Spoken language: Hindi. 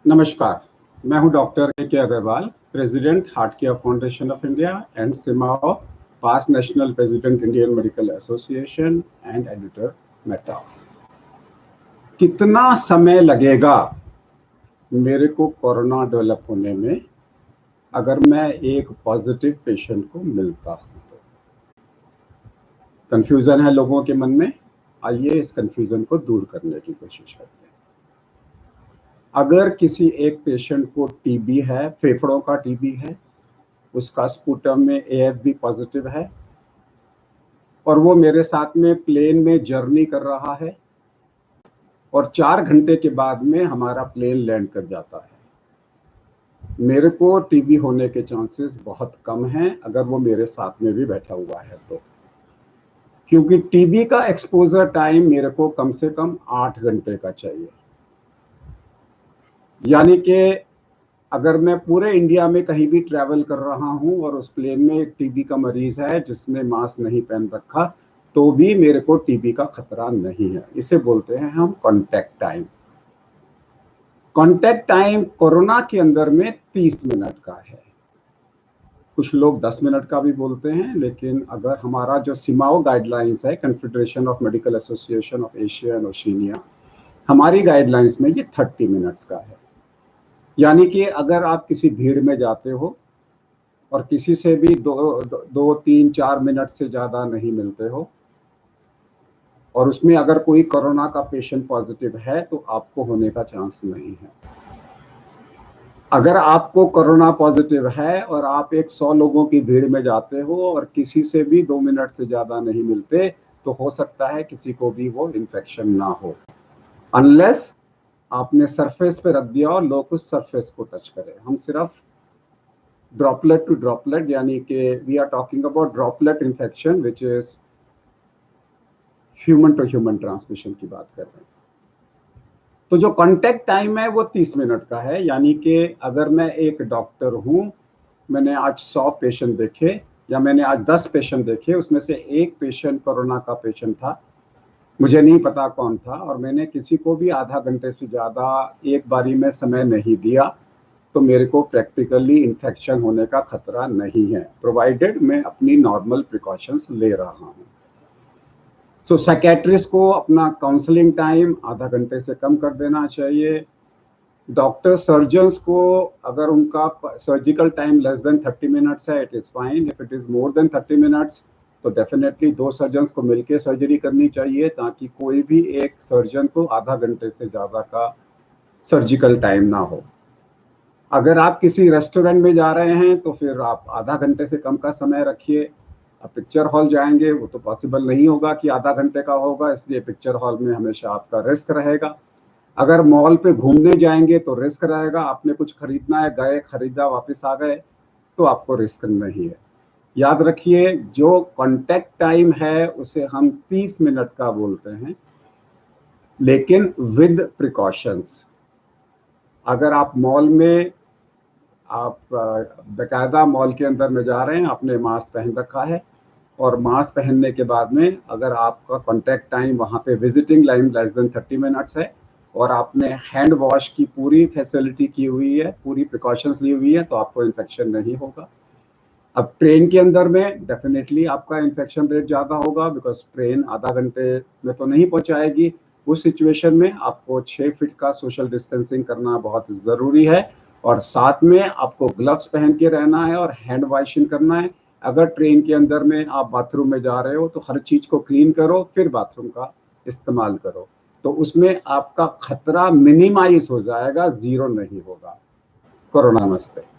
नमस्कार, मैं हूं doctor K Agarwal, president heart care foundation of India and CMAAO, past national president Indian medical association and editor Medtalks. कितना समय लगेगा मेरे को कोरोना डेवलप होने में अगर मैं एक पॉजिटिव पेशेंट को मिलता हूं तो? कंफ्यूजन है लोगों के मन में। आइए इस कंफ्यूजन को दूर करने की कोशिश करते हैं। अगर किसी एक पेशेंट को टीबी है, फेफड़ों का टीबी है, उसका स्पूटम में एएफबी पॉजिटिव है और वो मेरे साथ में प्लेन में जर्नी कर रहा है और 4 घंटे के बाद में हमारा प्लेन लैंड कर जाता है, मेरे को टीबी होने के चांसेस बहुत कम हैं अगर वो मेरे साथ में भी बैठा हुआ है तो, क्योंकि टीबी का एक्सपोजर टाइम मेरे को कम से कम 8 घंटे का चाहिए। यानी कि अगर मैं पूरे इंडिया में कहीं भी ट्रैवल कर रहा हूं और उस प्लेन में एक टीबी का मरीज है जिसने मास्क नहीं पहन रखा, तो भी मेरे को टीबी का खतरा नहीं है। इसे बोलते हैं हम contact time. Contact time corona के अंदर में 30 मिनट का है, कुछ लोग 10 मिनट का भी बोलते हैं, लेकिन अगर हमारा जो सिमाओ गाइडलाइंस है, confederation of medical association of Asia and Oceania, हमारी गाइडलाइंस में ये 30 मिनट्स का है। यानी कि अगर आप किसी भीड़ में जाते हो और किसी से भी 2-3-4 मिनट से ज़्यादा नहीं मिलते हो और उसमें अगर कोई कोरोना का पेशेंट पॉजिटिव है तो आपको होने का चांस नहीं है। अगर आपको कोरोना पॉजिटिव है और आप एक 100 लोगों की भीड़ में जाते हो और किसी से भी 2 मिनट से ज़्यादा नहीं मिलते, तो हो सकता है किसी को भी वो इन्फेक्शन ना हो, अनलेस आपने सरफेस पे रख दिया और लोग उस सरफेस को टच करें। हम सिर्फ ड्रॉपलेट टू ड्रॉपलेट, यानी कि we are talking about droplet infection which is human to human transmission की बात कर रहे हैं। तो जो कांटेक्ट टाइम है वो 30 मिनट का है। यानी कि अगर मैं एक डॉक्टर हूं, मैंने आज 100 पेशेंट देखे या मैंने आज 10 पेशेंट देखे, उसमें से एक पेशेंट कोरोना का पेशेंट था, मुझे नहीं पता कौन था, और मैंने किसी को भी आधा घंटे से ज़्यादा एक बारी में समय नहीं दिया, तो मेरे को प्रैक्टिकली इन्फेक्शन होने का खतरा नहीं है, प्रोवाइडेड मैं अपनी नॉर्मल प्रिकॉशंस ले रहा हूँ। सो साइकेट्रिस्ट को अपना काउंसलिंग टाइम आधा घंटे से कम कर देना चाहिए। डॉक्टर सर्जन्स को अगर उनका surgical time less than 30 minutes है, it is fine. If it is more than 30 minutes तो डेफिनेटली 2 सर्जन्स को मिलकर सर्जरी करनी चाहिए, ताकि कोई भी एक सर्जन को आधा घंटे से ज़्यादा का सर्जिकल टाइम ना हो। अगर आप किसी रेस्टोरेंट में जा रहे हैं तो फिर आप आधा घंटे से कम का समय रखिए। अब पिक्चर हॉल जाएंगे, वो तो पॉसिबल नहीं होगा कि आधा घंटे का होगा, इसलिए पिक्चर हॉल में हमेशा आपका रिस्क रहेगा। अगर मॉल पे घूमने जाएंगे तो रिस्क रहेगा, आपने कुछ खरीदना है, गए, खरीदा, वापस आ गए, तो आपको रिस्क नहीं है। याद रखिए, जो कॉन्टैक्ट टाइम है उसे हम 30 मिनट का बोलते हैं, लेकिन विद प्रिकॉशंस। अगर आप मॉल में, आप बाकायदा मॉल के अंदर में जा रहे हैं, आपने मास्क पहन रखा है, और मास्क पहनने के बाद में अगर आपका कॉन्टैक्ट टाइम वहाँ पे visiting line less than 30 minutes है और आपने हैंड वॉश की पूरी फैसिलिटी की हुई है, पूरी प्रिकॉशंस ली हुई है, तो आपको इन्फेक्शन नहीं होगा। अब ट्रेन के अंदर में डेफिनेटली आपका इन्फेक्शन रेट ज़्यादा होगा, बिकॉज ट्रेन आधा घंटे में तो नहीं पहुँचाएगी। उस सिचुएशन में आपको 6 फीट का सोशल डिस्टेंसिंग करना बहुत ज़रूरी है, और साथ में आपको ग्लव्स पहन के रहना है और हैंड वॉशिंग करना है। अगर ट्रेन के अंदर में आप बाथरूम में जा रहे हो तो हर चीज़ को क्लीन करो, फिर बाथरूम का इस्तेमाल करो, तो उसमें आपका खतरा मिनिमाइज हो जाएगा, ज़ीरो नहीं होगा। कोरोना नमस्ते।